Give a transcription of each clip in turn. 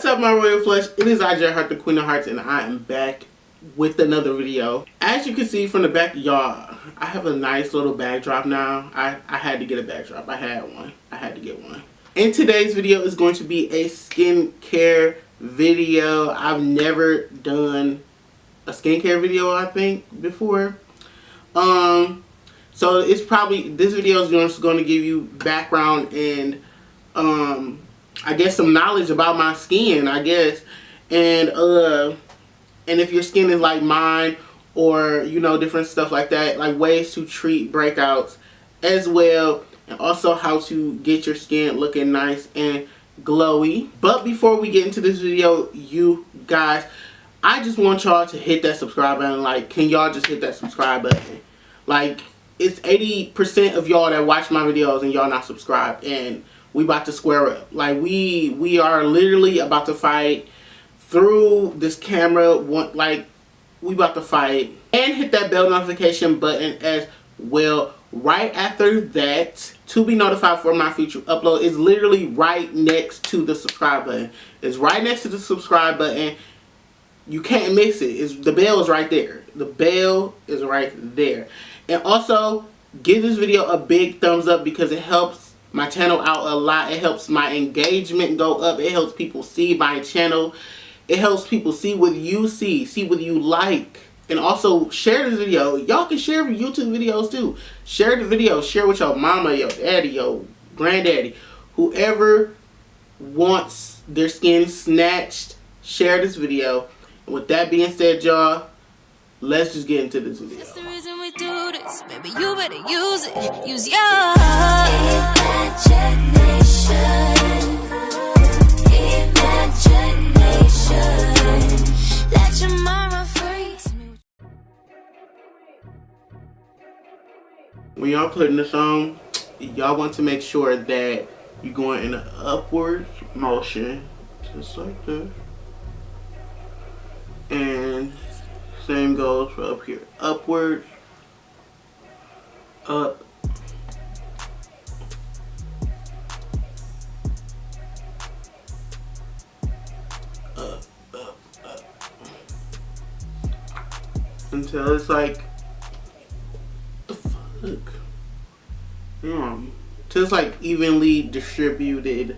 What's up, my royal flush? It is IJ Heart, the Queen of Hearts, and I am back with another video. As you can see from the back, y'all, I have a nice little backdrop now. I had to get a backdrop. I had one. I had to get one. In today's video is going to be a skincare video. I've never done a skincare video, I think, before. So it's probably, this video is just going to give you background and I guess some knowledge about my skin, I guess. And if your skin is like mine, or you know, different stuff like that, like ways to treat breakouts as well, and also how to get your skin looking nice and glowy. But before we get into this video, you guys, I just want y'all to hit that subscribe button. Like, can y'all just hit that subscribe button? Like, it's 80% of y'all that watch my videos and y'all not subscribed, and we about to square up. Like, we are literally about to fight through this camera. Like, we about to fight. And hit that bell notification button as well. Right after that, to be notified for my future upload, is literally right next to the subscribe button. It's right next to the subscribe button. You can't miss it. The bell is right there. The bell is right there. And also, give this video a big thumbs up because it helps my channel out a lot. It helps my engagement go up. It helps people see my channel. It helps people see what you see what you like. And also, share this video. Y'all can share YouTube videos too. Share the video. Share with your mama, your daddy, your granddaddy. Whoever wants their skin snatched, share this video. And with that being said, y'all, let's just get into this video. That's the reason we do this, baby. You better use it. Use your imagination. Let your mama freeze me. When y'all putting this on, y'all want to make sure that you're going in an upward motion, just like this. And same goes for up here. Upwards, up, up, up, up, until it's like, the fuck? Till it's like evenly distributed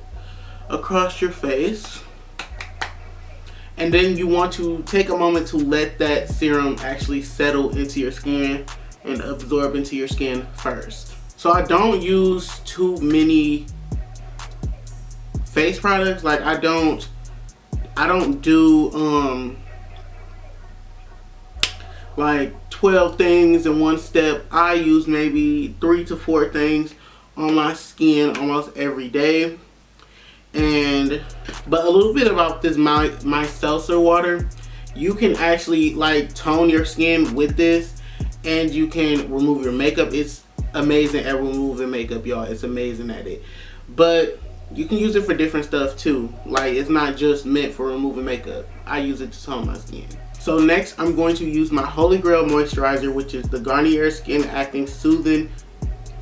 across your face. And then you want to take a moment to let that serum actually settle into your skin and absorb into your skin first. So I don't use too many face products. Like, I don't do like 12 things in one step. I use maybe 3 to 4 things on my skin almost every day. But a little bit about this my seltzer water. You can actually like tone your skin with this, and you can remove your makeup. It's amazing at removing makeup, y'all. It's amazing at it. But you can use it for different stuff too. Like, it's not just meant for removing makeup. I use it to tone my skin. So next, I'm going to use my Holy Grail moisturizer, which is the Garnier Skin Acting Soothing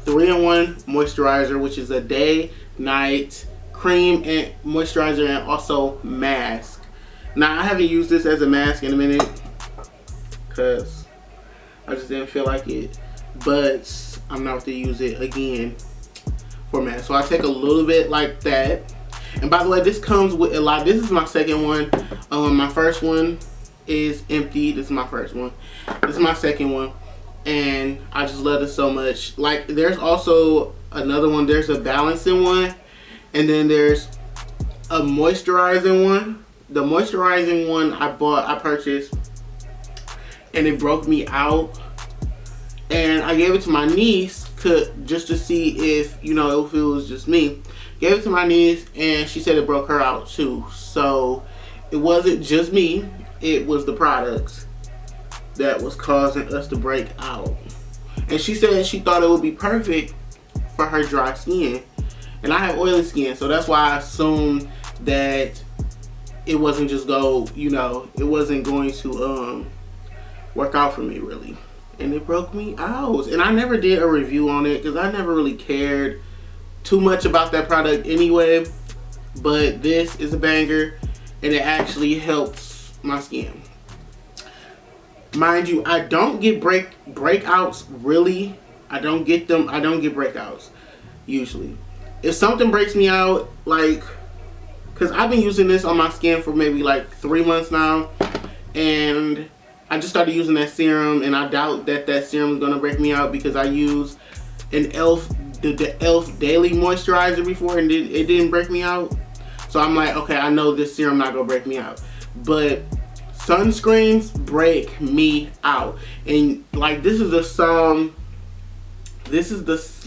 3-in-1 moisturizer, which is a day, night cream and moisturizer, and also mask. Now, I haven't used this as a mask in a minute because I just didn't feel like it, but I'm not to use it again for mask. So I take a little bit like that. And by the way, this comes with a lot. This is my second one. My first one is empty. This is my first one. This is my second one, and I just love it so much. Like, there's also another one. There's a balancing one. And then there's a moisturizing one. The moisturizing one I purchased, and it broke me out. And I gave it to my niece just to see if, you know, if it was just me. Gave it to my niece, and she said it broke her out too. So it wasn't just me. It was the products that was causing us to break out. And she said she thought it would be perfect for her dry skin. And I have oily skin, so that's why I assumed that it wasn't just it wasn't going to work out for me, really. And it broke me out. And I never did a review on it because I never really cared too much about that product anyway. But this is a banger, and it actually helps my skin. Mind you, I don't get breakouts really. I don't get them. I don't get breakouts usually. If something breaks me out, like, because I've been using this on my skin for maybe like 3 months now, and I just started using that serum, and I doubt that that serum is gonna break me out because I used an the e.l.f. daily moisturizer before, and it didn't break me out. So I'm like, okay, I know this serum not gonna break me out, but sunscreens break me out. And like, this is the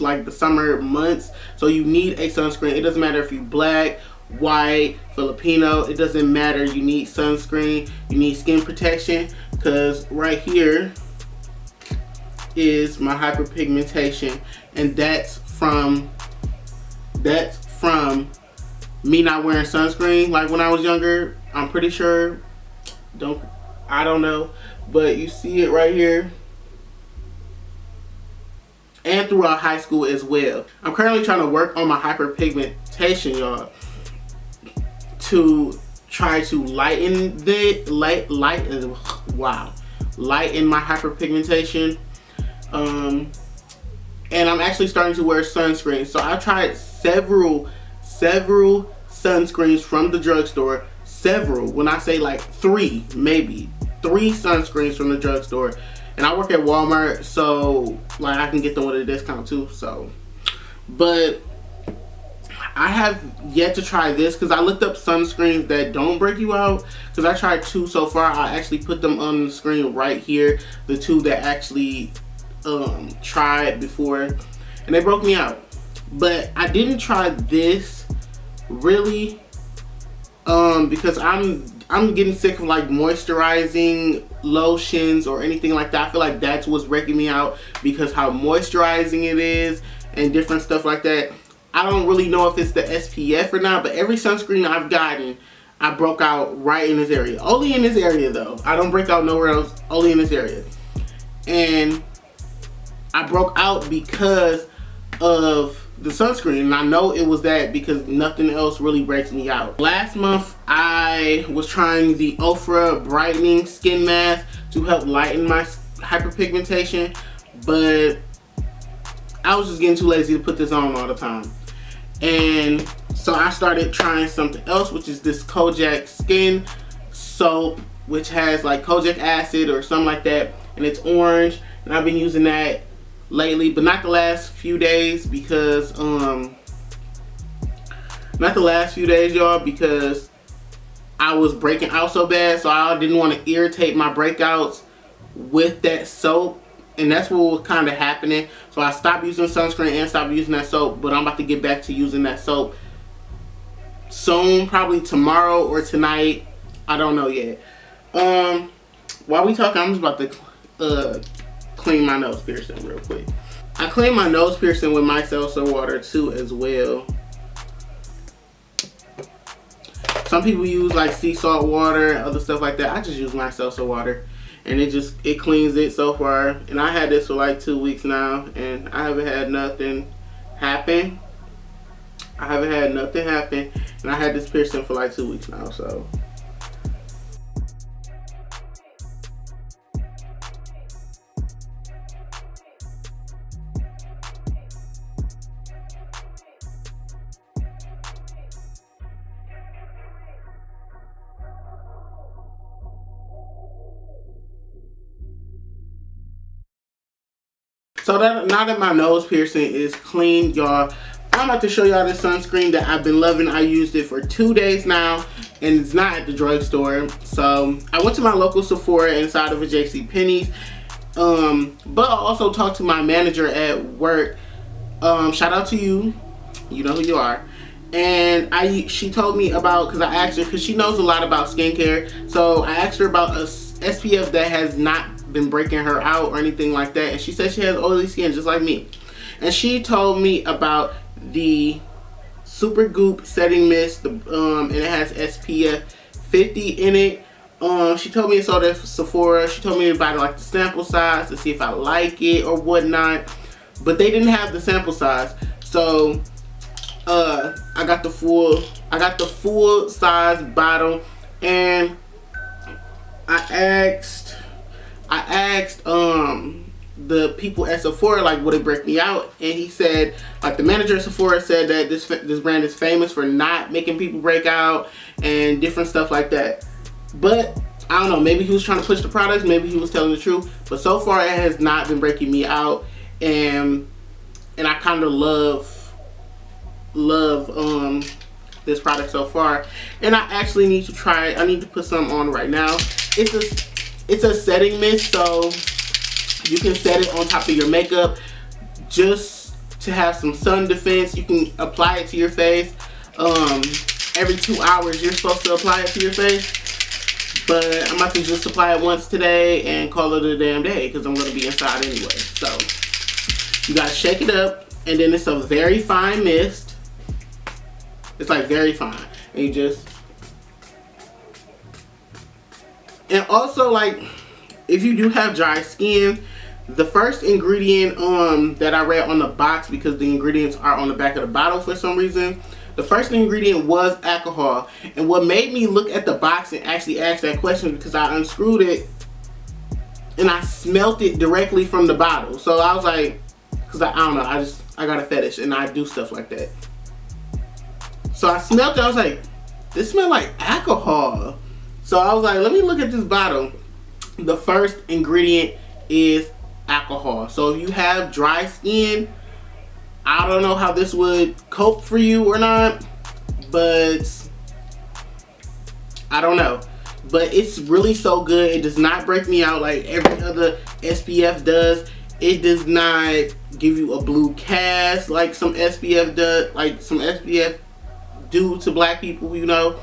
like the summer months, so you need a sunscreen. It doesn't matter if you're black, white, Filipino, it doesn't matter. You need sunscreen, you need skin protection, because right here is my hyperpigmentation, and that's from me not wearing sunscreen like when I was younger. I'm pretty sure, I don't know, but you see it right here, and throughout high school as well. I'm currently trying to work on my hyperpigmentation, y'all, to try to lighten my hyperpigmentation. And I'm actually starting to wear sunscreen. So I tried several sunscreens from the drugstore. Several, when I say like maybe three sunscreens from the drugstore. And I work at Walmart, so like I can get them with a discount too. So, but I have yet to try this because I looked up sunscreens that don't break you out, because I tried 2 so far. I actually put them on the screen right here, the 2 that actually tried before, and they broke me out. But I didn't try this really because I'm getting sick of like moisturizing lotions or anything like that. I feel like that's what's breaking me out, because how moisturizing it is and different stuff like that. I don't really know if it's the SPF or not, but every sunscreen I've gotten, I broke out right in this area. Only in this area though. I don't break out nowhere else, only in this area. And I broke out because of the sunscreen, and I know it was that because nothing else really breaks me out. Last month, I was trying the Ultra Brightening Skin Mask to help lighten my hyperpigmentation, but I was just getting too lazy to put this on all the time. And so I started trying something else, which is this Kojic Skin Soap, which has like kojic acid or something like that, and it's orange, and I've been using that lately, but not the last few days, because not the last few days, y'all, because I was breaking out so bad, so I didn't want to irritate my breakouts with that soap, and that's what was kind of happening. So I stopped using sunscreen and stopped using that soap, but I'm about to get back to using that soap soon, probably tomorrow or tonight. I don't know yet. While we talking, I'm just about to clean my nose piercing real quick. I clean my nose piercing with my seltzer water too as well. Some people use like sea salt water and other stuff like that. I just use my seltzer water, and it cleans it so far. And I had this for like 2 weeks now, and I haven't had nothing happen. And I had this piercing for like 2 weeks now, so. So now that my nose piercing is clean, y'all, I'm about to show y'all this sunscreen that I've been loving. I used it for 2 days now, and it's not at the drugstore. So I went to my local Sephora inside of a JCPenney's, but I also talked to my manager at work. Shout out to you, you know who you are. And she told me about, because I asked her, because she knows a lot about skincare, so I asked her about a SPF that has not been breaking her out or anything like that, and she said she has oily skin just like me. And she told me about the Super Goop Setting Mist, and it has SPF 50 in it. She told me it's sold at Sephora. She told me to buy like the sample size to see if I like it or whatnot, but they didn't have the sample size, so I got the full size bottle And I asked the people at Sephora, like, would it break me out? And he said, like, the manager at Sephora said that this brand is famous for not making people break out and different stuff like that. But I don't know, maybe he was trying to push the products, maybe he was telling the truth, but so far it has not been breaking me out. And I kind of love this product so far, and I actually need to try it. I need to put some on right now. It's a setting mist, so you can set it on top of your makeup just to have some sun defense. You can apply it to your face. Every 2 hours you're supposed to apply it to your face, but I'm about to just apply it once today and call it a damn day because I'm going to be inside anyway. So you gotta shake it up, and then it's a very fine mist. It's like very fine, and you just, and also, like, if you do have dry skin, the first ingredient that I read on the box, because the ingredients are on the back of the bottle for some reason, the first ingredient was alcohol. And what made me look at the box and actually ask that question, because I unscrewed it and I smelt it directly from the bottle. So I was like, because I don't know, I got a fetish and I do stuff like that. So I smelled it, I was like, this smells like alcohol. So I was like, let me look at this bottle. The first ingredient is alcohol. So if you have dry skin, I don't know how this would cope for you or not, but I don't know. But it's really so good. It does not break me out like every other SPF does. It does not give you a blue cast like some SPF does, like some SPF do to black people, you know.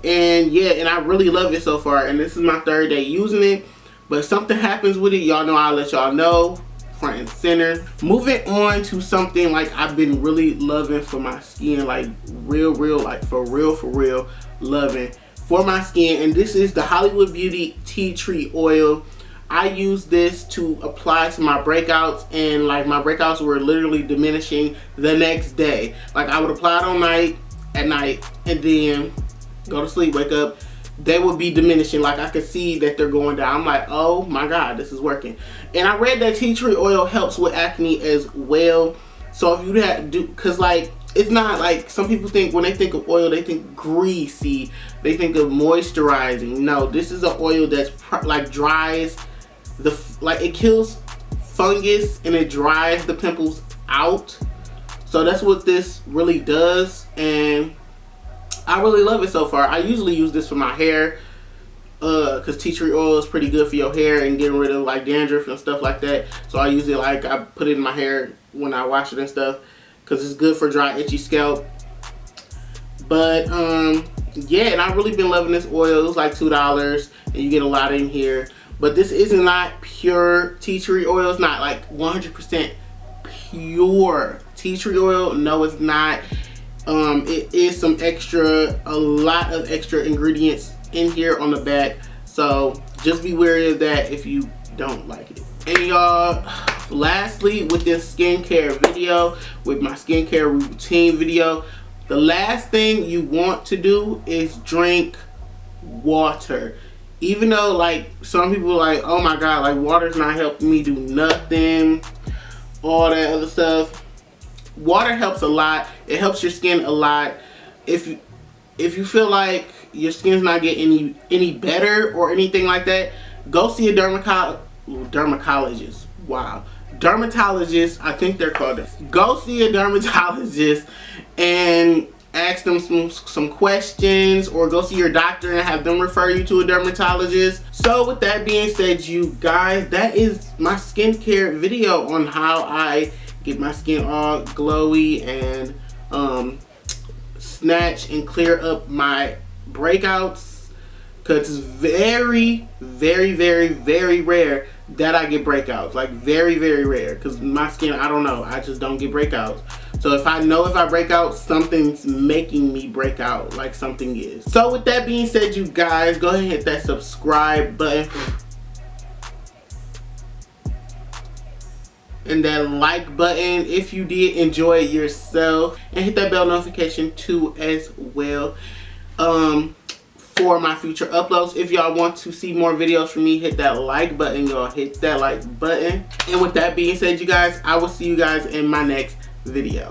And yeah, and I really love it so far, and this is my 3rd day using it. But if something happens with it, y'all know I'll let y'all know, front and center. Moving on to something like I've been really loving for my skin, like real, like for real loving for my skin, and this is the Hollywood Beauty Tea Tree Oil. I use this to apply to my breakouts, and like my breakouts were literally diminishing the next day. Like I would apply it at night, and then go to sleep, wake up, they would be diminishing. Like I could see that they're going down. I'm like, oh my god, this is working. And I read that tea tree oil helps with acne as well. So if you have to do, because like it's not like some people think when they think of oil, they think greasy, they think of moisturizing. No, this is an oil that's like dries the, like it kills fungus and it dries the pimples out. So that's what this really does, and I really love it so far. I usually use this for my hair because tea tree oil is pretty good for your hair and getting rid of like dandruff and stuff like that. So I use it, like I put it in my hair when I wash it and stuff because it's good for dry, itchy scalp. But yeah, and I've really been loving this oil. It was like $2 and you get a lot in here. But this is not pure tea tree oil. It's not like 100% pure tea tree oil. No, it's not. It is a lot of extra ingredients in here on the back. So just be wary of that if you don't like it. And y'all, lastly, with this skincare video, with my skincare routine video, the last thing you want to do is drink water. Even though like some people are like, oh my god, like water's not helping me do nothing, all that other stuff. Water helps a lot. It helps your skin a lot. If you feel like your skin's not getting any better or anything like that, go see a dermatologist. Wow. Dermatologist, I think they're called this. Go see a dermatologist and ask them some questions, or go see your doctor and have them refer you to a dermatologist. So with that being said, you guys, that is my skincare video on how I get my skin all glowy and snatch and clear up my breakouts, because it's very rare that I get breakouts. Like very rare, because my skin, I don't know, I just don't get breakouts. So if I break out, something's making me break out, like something is. So with that being said, you guys, go ahead and hit that subscribe button and that like button if you did enjoy it yourself, and hit that bell notification too as well. for my future uploads. If y'all want to see more videos from me, hit that like button, y'all. Hit that like button. And with that being said, you guys, I will see you guys in my next video.